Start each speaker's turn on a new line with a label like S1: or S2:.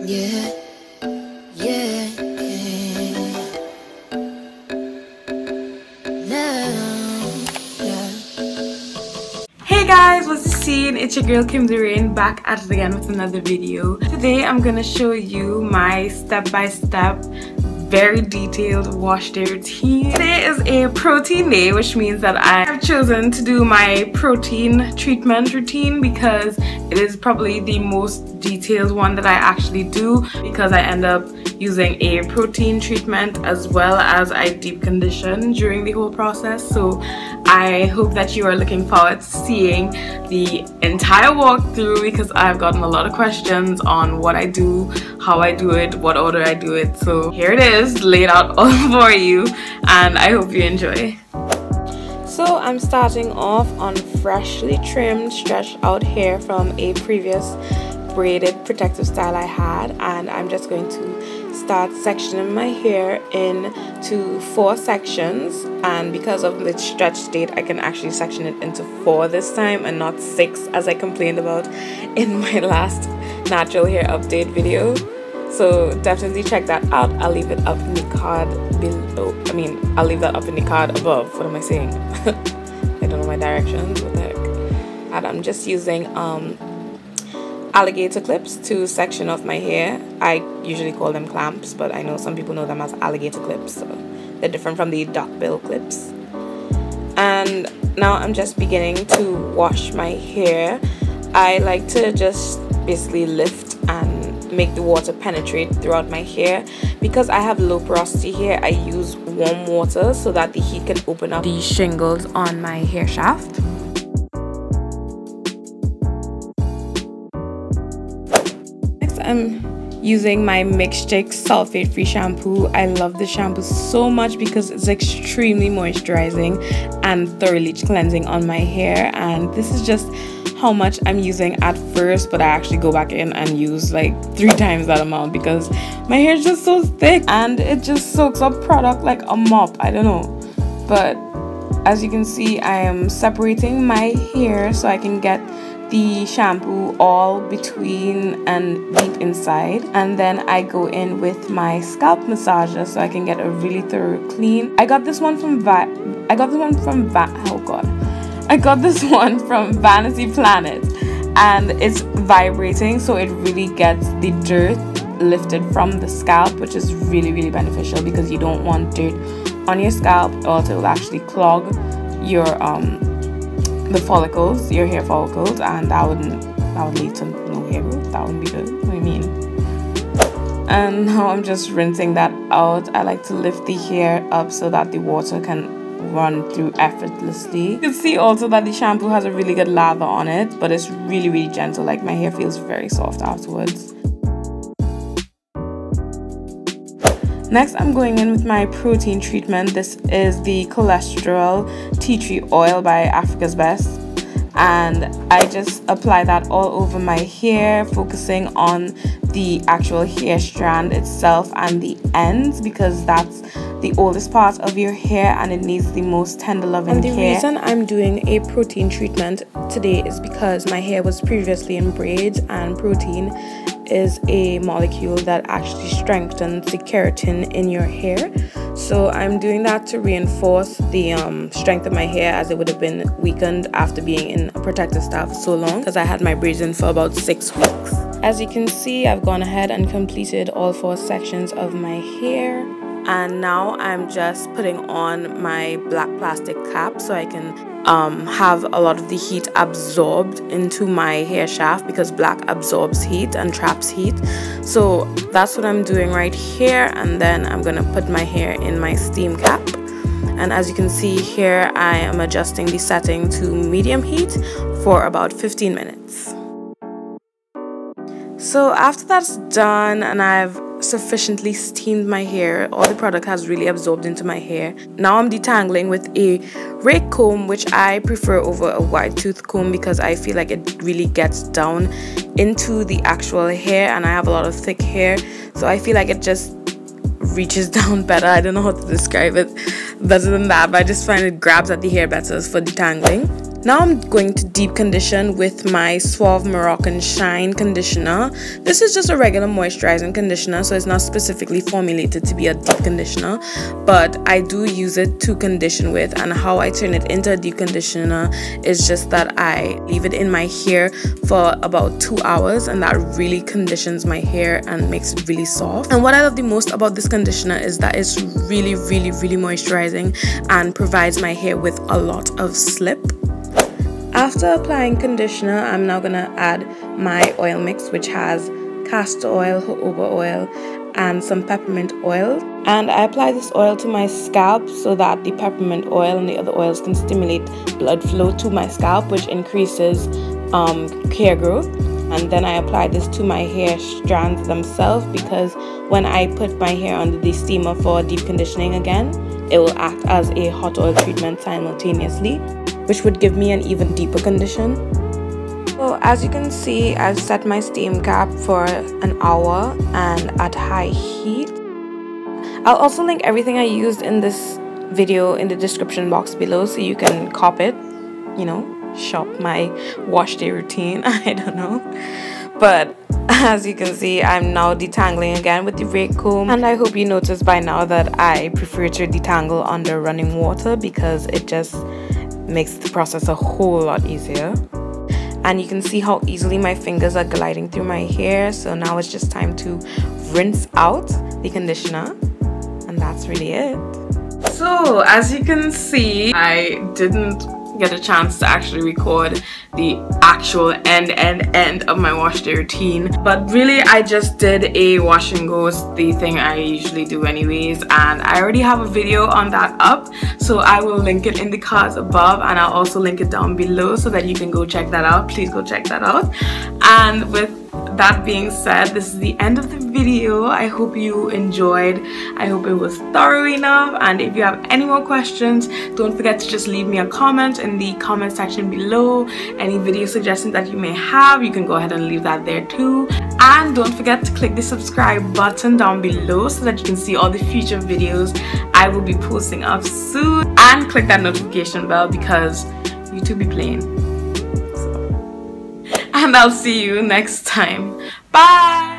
S1: Yeah, yeah, yeah. Now, yeah.
S2: Hey guys, what's the scene? It's your girl Kimberly back at it again with another video. Today I'm gonna show you my step-by-step, very detailed wash day routine. Today is a protein day, which means that I have chosen to do my protein treatment routine because it is probably the most detailed one that I actually do, because I end up using a protein treatment as well as I deep condition during the whole process. So I hope that you are looking forward to seeing the entire walkthrough, because I've gotten a lot of questions on what I do, how I do it, what order I do it. So here it is, laid out all for you, and I hope you enjoy. So I'm starting off on freshly trimmed, stretched out hair from a previous braided protective style I had, and I'm just going to start sectioning my hair into 4 sections. And because of the stretch state, I can actually section it into 4 this time and not 6 as I complained about in my last natural hair update video. So definitely check that out. I'll leave it up in the card below. I'll leave that up in the card above. What am I saying? I don't know my directions. What the heck? And I'm just using alligator clips to section off my hair. I usually call them clamps, but I know some people know them as alligator clips, so they're different from the duckbill clips. And now I'm just beginning to wash my hair. I like to just basically lift and make the water penetrate throughout my hair. Because I have low porosity hair, I use warm water so that the heat can open up the shingles on my hair shaft. I'm using my Mixchick sulfate-free shampoo. I love this shampoo so much because it's extremely moisturizing and thoroughly cleansing on my hair. And this is just how much I'm using at first, but I actually go back in and use like 3 times that amount because my hair is just so thick and it just soaks up product like a mop. I don't know, but as you can see, I am separating my hair so I can get the shampoo all between and deep inside, and then I go in with my scalp massager so I can get a really thorough clean. I got this one from Vanity Planet, and it's vibrating, so it really gets the dirt lifted from the scalp, which is really beneficial because you don't want dirt on your scalp, or it will actually clog your the follicles, your hair follicles, and that would lead to no hair growth. That wouldn't be good. What do you mean? And now I'm just rinsing that out. I like to lift the hair up so that the water can run through effortlessly. You can see also that the shampoo has a really good lather on it, but it's really gentle. Like, my hair feels very soft afterwards. Next, I'm going in with my protein treatment. This is the cholesterol tea tree oil by Africa's Best, and I just apply that all over my hair, focusing on the actual hair strand itself and the ends, because that's the oldest part of your hair and it needs the most tender loving care. And the reason I'm doing a protein treatment today is because my hair was previously in braids, and protein is a molecule that actually strengthens the keratin in your hair. So I'm doing that to reinforce the strength of my hair, as it would have been weakened after being in a protective style for so long, because I had my braids in for about 6 weeks. As you can see, I've gone ahead and completed all 4 sections of my hair, and now I'm just putting on my black plastic cap so I can have a lot of the heat absorbed into my hair shaft, because black absorbs heat and traps heat. So that's what I'm doing right here, and then I'm gonna put my hair in my steam cap. And as you can see here, I am adjusting the setting to medium heat for about 15 minutes. So after that's done and I've sufficiently steamed my hair, all the product has really absorbed into my hair. Now I'm detangling with a rake comb, which I prefer over a wide tooth comb because I feel like it really gets down into the actual hair, and I have a lot of thick hair, so I feel like it just reaches down better. I don't know how to describe it better than that, but I just find it grabs at the hair better for detangling. Now I'm going to deep condition with my Suave Moroccan Shine conditioner. This is just a regular moisturizing conditioner, so it's not specifically formulated to be a deep conditioner, but I do use it to condition with. And how I turn it into a deep conditioner is just that I leave it in my hair for about 2 hours, and that really conditions my hair and makes it really soft. And what I love the most about this conditioner is that it's really moisturizing and provides my hair with a lot of slip. After applying conditioner, I'm now gonna add my oil mix, which has castor oil, jojoba oil, and some peppermint oil. And I apply this oil to my scalp so that the peppermint oil and the other oils can stimulate blood flow to my scalp, which increases hair growth. And then I apply this to my hair strands themselves, because when I put my hair under the steamer for deep conditioning again, it will act as a hot oil treatment simultaneously, which would give me an even deeper condition. So as you can see, I've set my steam cap for an hour and at high heat. I'll also link everything I used in this video in the description box below, so you can cop it, you know, shop my wash day routine. I don't know, but as you can see, I'm now detangling again with the rake comb, and I hope you noticed by now that I prefer to detangle under running water because it just makes the process a whole lot easier. And you can see how easily my fingers are gliding through my hair. So now it's just time to rinse out the conditioner, and that's really it. So as you can see, I didn't get a chance to actually record the actual end of my wash day routine, but really I just did a wash and go, the thing I usually do anyways, and I already have a video on that up, so I will link it in the cards above, and I'll also link it down below so that you can go check that out. Please go check that out. And with that being said, this is the end of the video. I hope you enjoyed. I hope it was thorough enough, and if you have any more questions, don't forget to just leave me a comment in the comment section below. Any video suggestions that you may have, you can go ahead and leave that there too. And don't forget to click the subscribe button down below so that you can see all the future videos I will be posting up soon, and click that notification bell because YouTube be playing. And I'll see you next time. Bye!